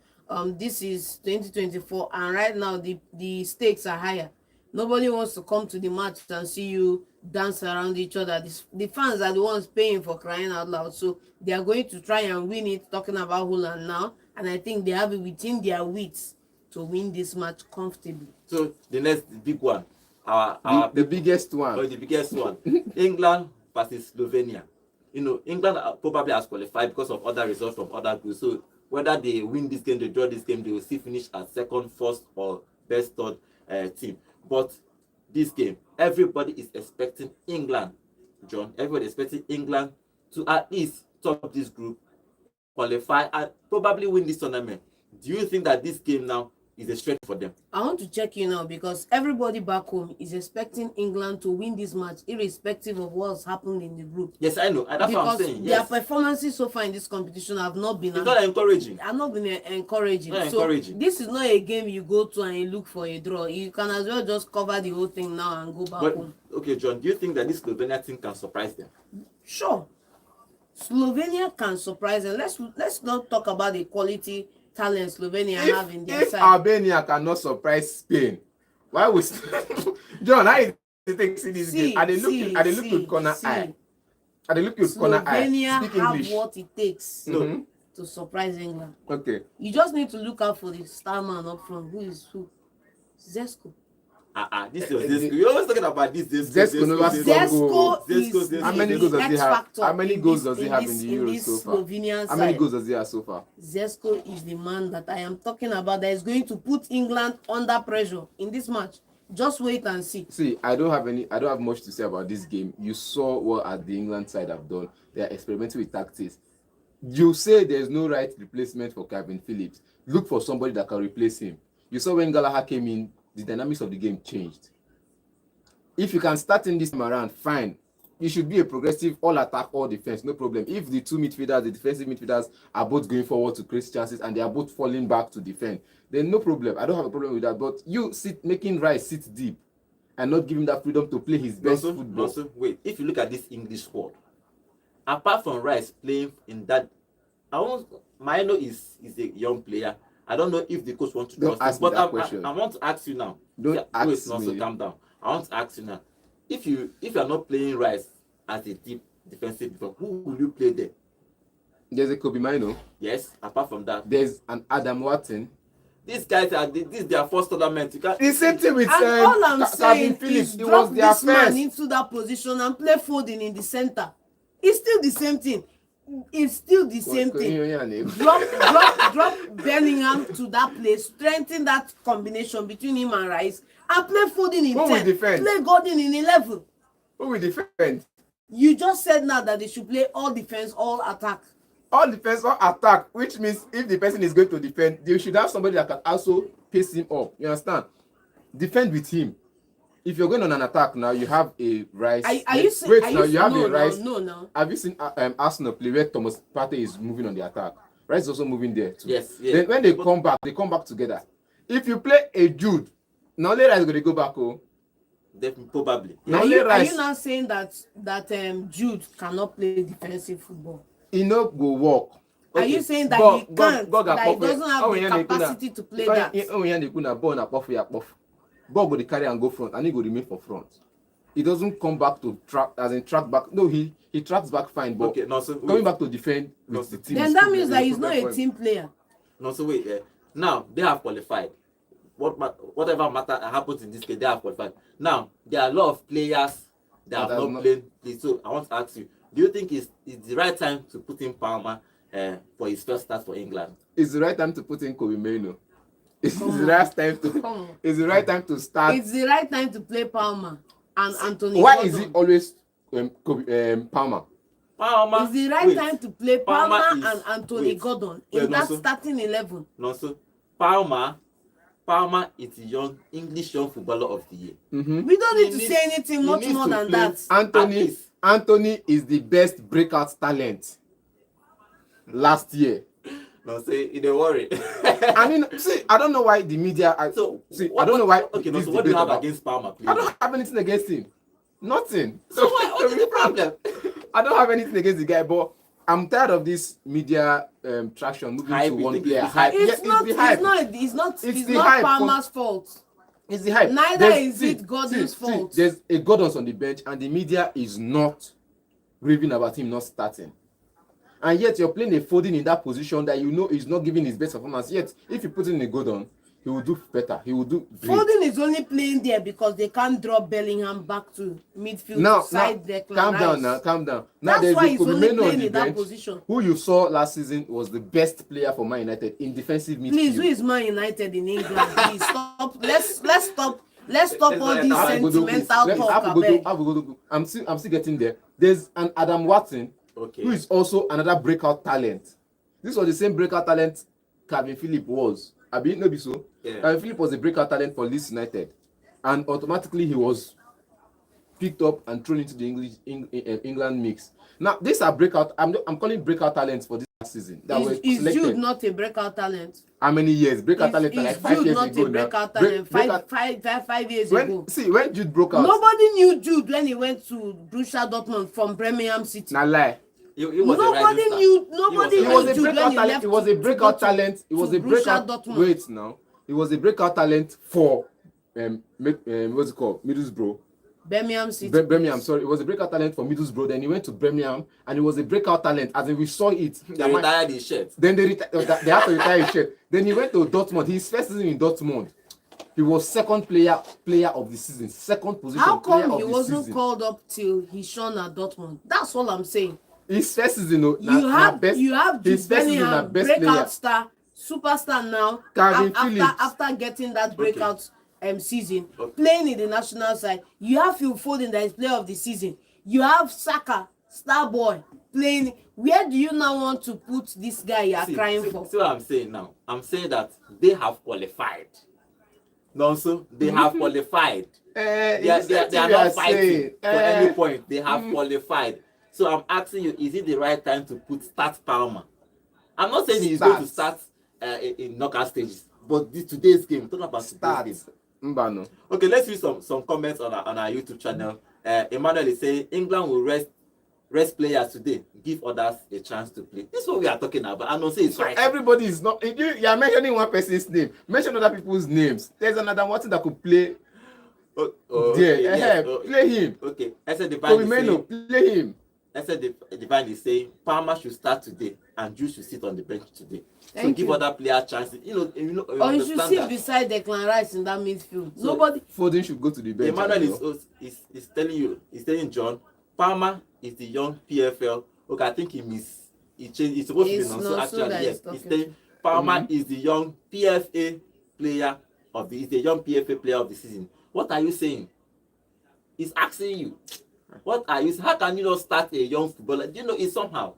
This is 2024, and right now the stakes are higher. Nobody wants to come to the match and see you dance around each other. The fans are the ones paying for crying out loud, so they are going to try and win it. Talking about Holland now, and I think they have it within their wits to win this match comfortably. So the next big one, The biggest one. or the biggest one, England versus Slovenia. You know, England probably has qualified because of other results from other groups. So whether they win this game, they draw this game, they will still finish as second, first, or best third team. But this game, everybody is expecting England, John. Everybody is expecting England to at least top this group, qualify, and probably win this tournament. Do you think that this game now is a strength for them? I want to check you now because everybody back home is expecting England to win this match, irrespective of what's happened in the group. Yes, I know. And that's what I'm Because saying. their Yes. performances so far in this competition have not been It's not encouraging. encouraging. Not So encouraging. this is not a game you go to and you look for a draw. You can as well just cover the whole thing now and go back But home. okay, John, do you think that this Slovenia team can surprise them? Sure, Slovenia can surprise them. Let's not talk about the quality talent Slovenia have in their If side. Albania cannot surprise Spain, why would John? I think see this game. And they look with corner eye. And they look with corner eye. Slovenia Speak have English. what it takes Mhm. to surprise England. Okay. You just need to look out for the star man up front. Who is who? Zesco. This was this. We're always talking about this. Zesco never scored goal. Zesco is Zesco. the How many goals does he X have? factor How many in goals this- does he in have this- in the Euros this so far? Slovenian How many side? goals does he have so far? Zesco is the man that I am talking about that is going to put England under pressure in this match. Just wait and see. See, I don't have much to say about this game. You saw what the England side have done. They are experimenting with tactics. You say there's no right replacement for Calvin Phillips. Look for somebody that can replace him. You saw when Gallagher came in, the dynamics of the game changed. If you can start in this time around, fine. You should be a progressive all attack, all defense, no problem. If the two midfielders, the defensive midfielders, are both going forward to create chances and they are both falling back to defend, then no problem. I don't have a problem with that. But you making Rice sit deep and not giving that freedom to play his best football. Also, wait. If you look at this English squad, apart from Rice playing in that, Maino is a young player. I don't know if the coach wants to Don't trust him, ask me but that question. I want to ask you now. Don't ask wait, no, me. so calm down. I want to ask you now. If you are not playing Rice as a deep defensive defender, who will you play there? There's a Kobe Mino. Yes. Apart from that, There's an Adam Watson. these guys this is their first tournament. You can't. The same thing with And all I'm Calvin saying Phillips. is It was drop their this man first. into that position and play Foden in the center. It's still the same thing. It's still the same thing. Drop Bellingham to that place, strengthen that combination between him and Rice, and play Foden in Who will 10. defend? Play Gordon in 11. Who will defend? You just said now that they should play all defense, all attack. All defense, all attack, which means if the person is going to defend, they should have somebody that can also pace him up. You understand? Defend with him. If you're going on an attack now, you have a Rice. Are you saying? Wait, Are now you you have no, a Rice. No. Have you seen Arsenal play where Thomas Partey is moving on the attack? Rice is also moving there too. Yes. Then when they come back together. If you play a Jude, now only Rice is going to go back. Oh, Definitely, probably. now Are only you Rice, now saying that Jude cannot play defensive football? he no go work. Are you saying that he can't? That he doesn't have the capacity to play that? Oh, yeah, they couldn't ball na puff. Ball go dey carry and go front, and he go remain for front. He doesn't come back to track back. No, he tracks back fine, but Okay, no, so coming back to defend with the team. Then is that still means a that he's not problem a for him. team player. No, so wait. Now they have qualified. Whatever matter happens in this case, they have qualified. Now there are a lot of players that have not played. So I want to ask you: do you think it's the right time to put in Palmer for his first start for England? It's the right time to put in Kobe Mino. It's the right time to. Come on. It's the right time to start. It's the right time to play Palmer and Anthony Why Gordon. is it always Palmer? Palmer. It's the right time to play Palmer and Anthony Gordon in Wait, no, that so- starting 11. No, so Palmer is the English young footballer of the year. Mm-hmm. We don't need to He say anything he much needs more to than play. that. Anthony is the best breakout talent last year. No, say you don't worry. I mean, see, I don't know why the media. So I don't know why. Okay, no, this so what do you debate have about- against Palmer, please? I don't have anything against him. Nothing. So what is the problem? I don't have anything against the guy, but I'm tired of this media traction moving Hype, to you one think player. it's Hype. It's Yeah, not. the hype. It's the not hype. Palmer's fault. It's the hype. Neither is it Gordon's fault. There's a Gordon's on the bench, and the media is not raving about him not starting. And yet you're playing a Foden in that position that you know is not giving his best performance. Yet, if you put in a Gordon, he will do better. He will do great. Foden is only playing there because they can't drop Bellingham back to midfield Now, to side Declan calm Rice. down now, calm down. Now That's there's why a he's Kobe only Mainoo on playing the in that bench, position. who you saw last season was the best player for Man United in defensive midfield. Please, who is Man United in England? Please stop. Let's stop all this Have a good look, please. sentimental Let- talk. have a good abeg. look, have a good look. I'm still getting there. There's an Adam Watson, Okay. who is also another breakout talent. This was the same breakout talent Calvin Phillips was. I mean, no be so. Yeah. Calvin Phillips was a breakout talent for Leeds United, and automatically he was picked up and thrown into the England mix. Now these are breakout. I'm calling breakout talents for this season that were Is selected. Jude not a breakout talent? How many years? Breakout talent are like Is 5 Jude years not ago a now. breakout talent? Breakout- 5 years ago. when Jude broke out, Nobody knew Jude when he went to Borussia Dortmund from Birmingham City. na lie. He was a Nobody rising star. knew. Nobody He knew was a Jude when breakout he talent. left. He was a breakout talent. He was a Borussia breakout. Dortmund. Wait now. He was a breakout talent for what's it called? Middlesbrough. Birmingham City. Birmingham. Sorry, it was a breakout talent for Middlesbrough. Then he went to Birmingham, and he was a breakout talent. As in we saw it. They retired his shirt. Then they had to retire his shirt. Then he went to Dortmund. His first season in Dortmund, he was second player of the season, second position. How player come of he the wasn't season. called up till he shone at Dortmund? That's all I'm saying. His first season, no, You have best, Jude his first season, na Bellingham, best breakout player. star, superstar now. Calvin Phillips. After getting that breakout season, Okay. playing in the national side, you have Phil Foden that is player of the season. You have Saka, star boy, playing. Where do you now want to put this guy you are crying for? See what I'm saying now? I'm saying that they have qualified. No, so they have qualified. They are not fighting for any point. They have qualified. So I'm asking you, is it the right time to start Palmer? I'm not saying he's going to start in knockout stages, but today's game, talking about today's game. Mbano. Okay, let's read some comments on our YouTube channel. Emmanuel is saying England will rest players today, give others a chance to play. This is what we are talking about. I don't say it's right. Everybody is not. You are mentioning one person's name. Mention other people's names. There's another one that could play. Oh, There, okay, yes, oh, play him. okay. I said Divine Kobe is Mainoo, saying, play him. Divine is saying Palmer should start today and Jude should sit on the bench today. Thank so give you. other players chances. You Or you should understand sit that. beside Declan Rice in that midfield. So- Nobody. Foden should go to the bench. Emmanuel is telling John Palmer is the young PFL. Okay, I think he changed. He's supposed It's to be not non, so actually that yes. he's talking. He's saying Palmer is the young PFA player of the. He's the young PFA player of the season. What are you saying? He's asking you. What are you? How can you not start a young footballer? You know, it's somehow.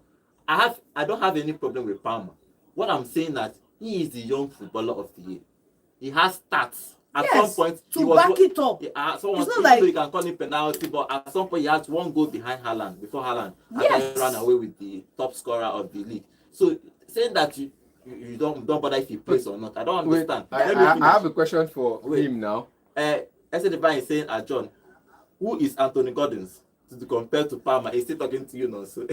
I don't have any problem with Palmer. What I'm saying that he is the young footballer of the year. He has stats. At Yes, some point, to he was back it up. Someone, It's not even like- though you can call him penalty, but at some point he has one goal behind Haaland before Haaland Yes. ran away with the top scorer of the league. So saying that you don't bother if he plays or not, I don't Wait, understand. I Let me finish. have a question for Wait. him now. Esther Divine is saying, John, who is Anthony Gordons to compare to Palmer? He's still talking to you now. So,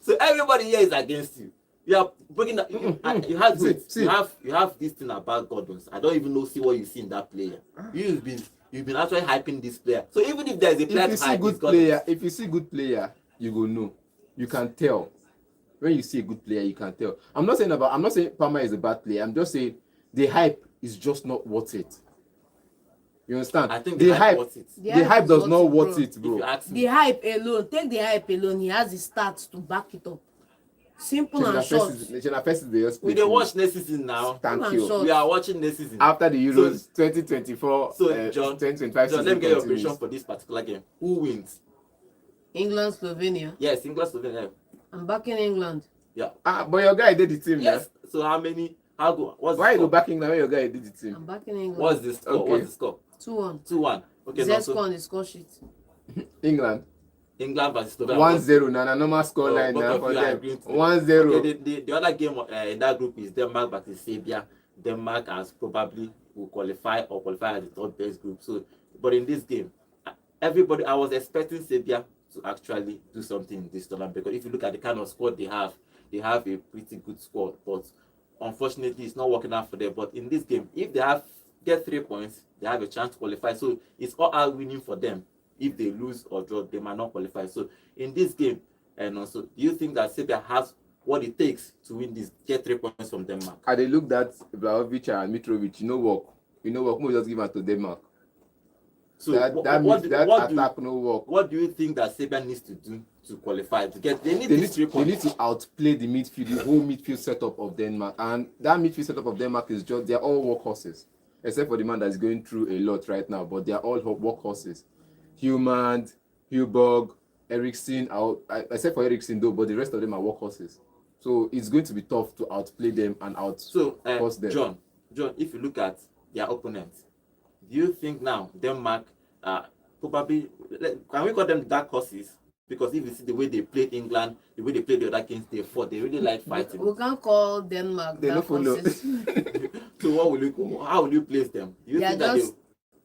so everybody here is against you. You are bringing that. You have See. you have this thing about Gordons. I don't even see what you see in that player. You've been actually hyping this player. So even if there's a player If you to see hype, good it's Gordons. player, you go know. You can tell. When you see a good player, you can tell. I'm not saying Palmer is a bad player. I'm just saying the hype is just not worth it. You understand? I think the hype worth it. the hype is does not worth bro. it, If you bro. ask me, The hype alone, take the hype alone. He has the stats to back it up. Simple and short. They just we play dey for watch next season now. Thank Simple you. and short. We are watching next season. After the Euros 2024, So, John, 2025 John, season let me get your continues. prediction for this particular game. Who wins? England, Slovenia. Yes, England, Slovenia. I'm backing England. Yeah. But your guy did the team, Yes. So how many? How go? What's Why the you go score? backing now when your guy did the team? I'm backing England. What's the score? Okay. What's the score? 2-1. 2-1. Okay, no, Zesco so on the score sheet. England. England versus Slovenia. 1-0 now, normal score line both now of for you are them. agreeing to 1-0. Okay, the other game in that group is Denmark versus Serbia. Denmark has probably will qualify or qualify as the third best group. So, but in this game, everybody, I was expecting Serbia to actually do something in this tournament, because if you look at the kind of squad they have a pretty good squad. But unfortunately, it's not working out for them. But in this game, if they get 3 points, they have a chance to qualify. So it's all out winning for them. If they lose or draw, they might not qualify. So in this game, and also, do you think that Serbia has what it takes to win this, get 3 points from Denmark? And they looked at Vlahovic and Mitrovic, no work. We'll just give it to Denmark. So that attack no work. What do you think that Serbia needs to do to qualify? They need 3 points. They need to outplay the midfield, the whole midfield setup of Denmark. And that midfield setup of Denmark is just, they're all workhorses. Except for the man that's going through a lot right now, but they're all workhorses. Humand, Huberg, Eriksen, except for Eriksen though, but the rest of them are workhorses. So it's going to be tough to outplay them and outforce them. John, if you look at their opponents, do you think now Denmark probably, can we call them dark horses? Because if you see the way they played England, the way they played the other games, they really like fighting. We can't call Denmark dark horses. So how will you place them? Do you think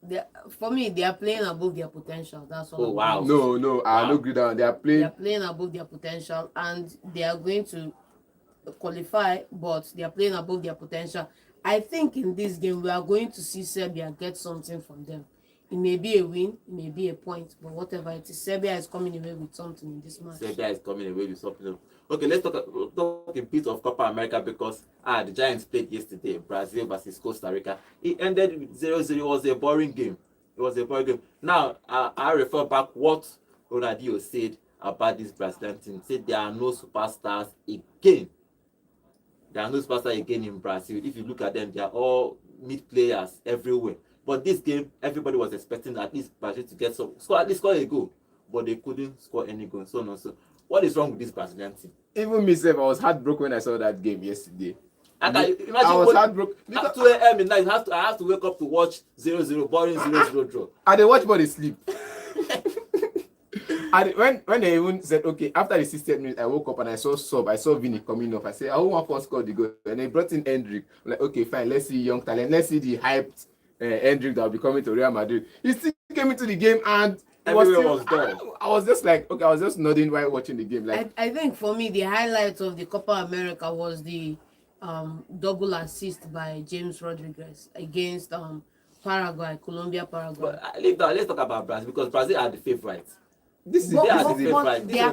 that for me, they are playing above their potential. That's all. Oh wow! No, I don't agree that they are playing above their potential, and they are going to qualify, but they are playing above their potential. I think in this game we are going to see Serbia get something from them. It may be a win, it may be a point, but whatever it is, Serbia is coming away with something in this match. Serbia is coming away with something. Okay, let's talk a bit of Copa America, because the Giants played yesterday, Brazil versus Costa Rica. It ended with 0-0. It was a boring game. Now, I refer back what Ronaldinho said about this Brazilian team. He said there are no superstars again. There are no superstars again in Brazil. If you look at them, they are all mid players everywhere. But this game, everybody was expecting at least Brazil to get score a goal, but they couldn't score any goal. So what is wrong with this Brazilian team? Even myself, I was heartbroken when I saw that game yesterday. I was heartbroken. At 2 a.m. in night, I have to wake up to watch 0-0, boring 0-0 draw. And they watch body sleep. And when they even said, okay, after the 60th minute, I woke up and I saw Vinny coming off. I said, I want to score the goal. And they brought in Hendrick. I'm like, okay, fine, let's see young talent. Let's see the hyped Hendrick that will be coming to Real Madrid. He still came into the game and everyone was done. I was just like, okay, I was just nodding while watching the game. Like, I think for me, the highlight of the Copa America was the double assist by James Rodriguez against Colombia, Paraguay. But let's talk about Brazil, because Brazil are the favorites. They are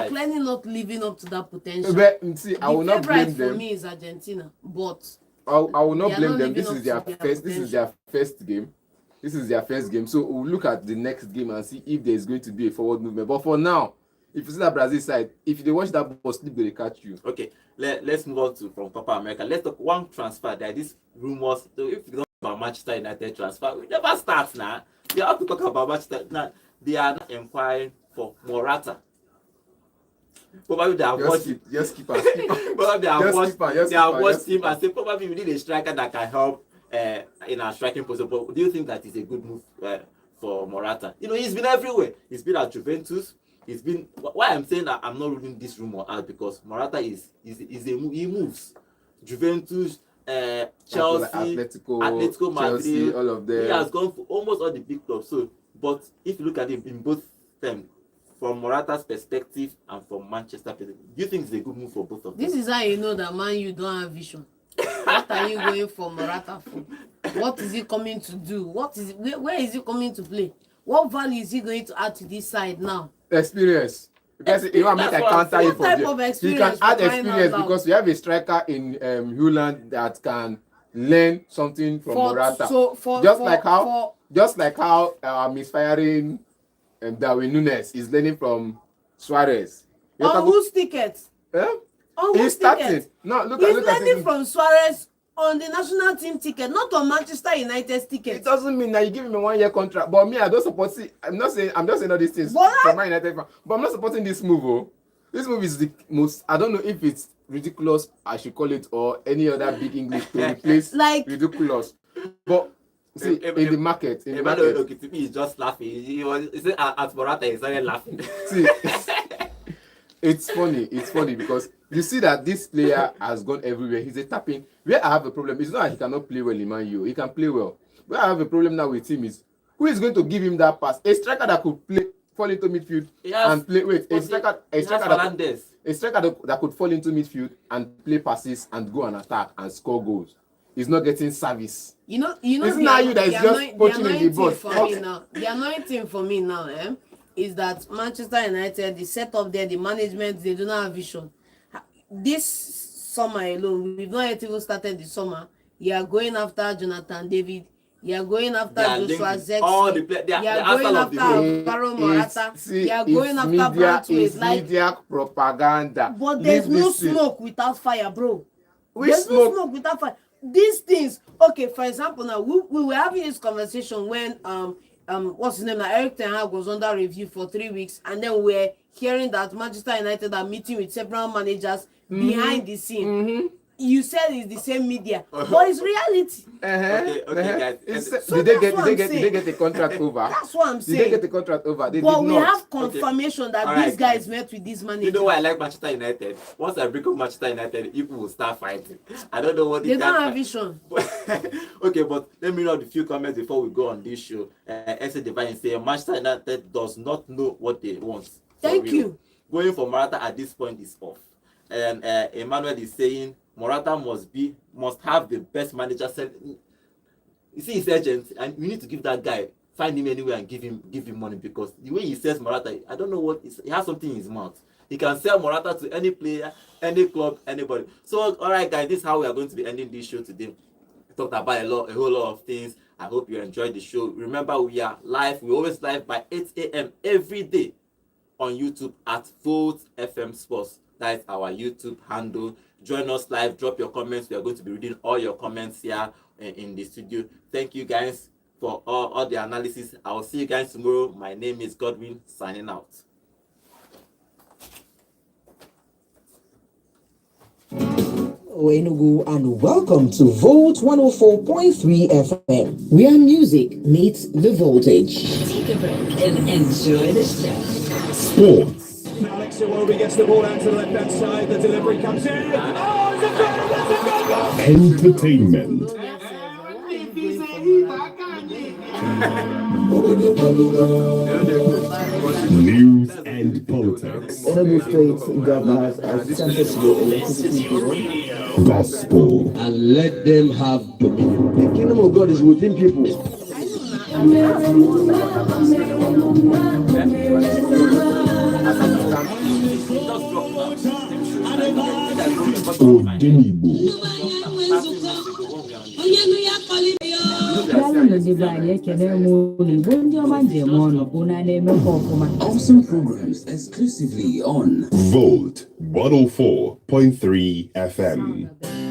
clearly not living up to that potential. But see, I will not blame them. For me is Argentina, but I will not blame them. This is their first game. This is their first game. So we'll look at the next game and see if there's going to be a forward movement. But for now, if you see that Brazil side, if they watch that ball sleep, they catch you. Okay, let's move on from Copa America. Let's talk one transfer. There are these rumors. So if you don't know about Manchester United transfer, we never start now. You have to talk about Manchester now. They are not inquiring for Morata. Probably they have watched him. Just keep us. Probably they have watched him and say probably we need a striker that can help in our striking position. But do you think that is a good move for Morata? He's been everywhere. He's been at Juventus. He's been. Why I'm saying that I'm not ruling this rumor out, because Morata he moves. Juventus, Chelsea, Atletico Madrid, Chelsea, all of them. He has gone for almost all the big clubs. So, but if you look at it in both terms, from Morata's perspective and from Manchester perspective, do you think it's a good move for both of them? This is how you know that Man U don't have vision. What are you going for Morata for? What is he coming to do? Where is he coming to play? What value is he going to add to this side now? Experience. Because you want to make a counter you you can add experience, because we have a striker in Haaland that can learn something from Morata. Just like how misfiring Darwin Núñez is learning from Suarez. On whose ticket? He's starting. No, he's learning from Suarez on the national team ticket, not on Manchester United's ticket. It doesn't mean that you give him a 1-year contract. But me, I don't support. I'm just saying all these things from Man United fan. But I'm not supporting this move. Oh. This move is the most. I don't know if it's ridiculous, I should call it, or any other big English to replace ridiculous. But See, in the market, Emmanuel Okitipi is just laughing. He said at Morata, he started laughing. See, it's funny because you see that this player has gone everywhere. He's a tapping. Where I have a problem, it's not that he cannot play well in Man U. He can play well. Where I have a problem now with him is who is going to give him that pass? A striker that could fall into midfield and play. Wait, a striker that could fall into midfield and play passes and go and attack and score goals. He's not getting service. You know. It's not you that is just poaching in the boat. The anointing for me now, is that Manchester United, the setup there, the management, they do not have vision. This summer alone, we've not yet even started the summer. You are going after Jonathan David. You are going after Joshua Zexi. You are going after Alvaro Morata. You are going after Branthwaite. Like media propaganda. But there's no smoke without fire, bro. There's no smoke without fire. These things, okay, for example, now we were having this conversation when what's his name? Eric Ten Hag was under review for 3 weeks, and then we're hearing that Manchester United are meeting with several managers behind the scene. You said it's the same media, but it's reality. Okay, guys. Did they get the contract over? That's what I'm saying. Did they get the contract over? They but did we not. have confirmation that these guys met with this manager. You know why I like Manchester United? Once I bring up Manchester United, people will start fighting. I don't know what they don't have vision. Okay, but let me read a few comments before we go on this show. Ese Divine say Manchester United does not know what they want. Thank you. Going for Morata at this point is off. And Emmanuel is saying Morata must have the best manager. You see, he's urgent, and we need to give that guy, find him anywhere and give him money, because the way he says Morata, I don't know what he has something in his mouth. He can sell Morata to any player, any club, anybody. So, all right, guys, this is how we are going to be ending this show today. We talked about a whole lot of things. I hope you enjoyed the show. Remember, we are live. We always live by 8 a.m. every day on YouTube at Volt FM Sports. That is our YouTube handle. Join us live. Drop your comments. We are going to be reading all your comments here in the studio. Thank you guys for all the analysis. I will see you guys tomorrow. My name is Godwin, signing out. Enugu, and welcome to Volt 104.3 FM, where music meets the voltage. Take a break and enjoy the show. Sports. Alex Iwobi gets the ball out to the left-hand side. The delivery comes in. Oh, it's a entertainment. News and politics. Enugu State Governor has attempted to do electricity. Gospel. And let them have dominion. The kingdom of God is within people. Awesome programs exclusively on Volt 104.3 FM.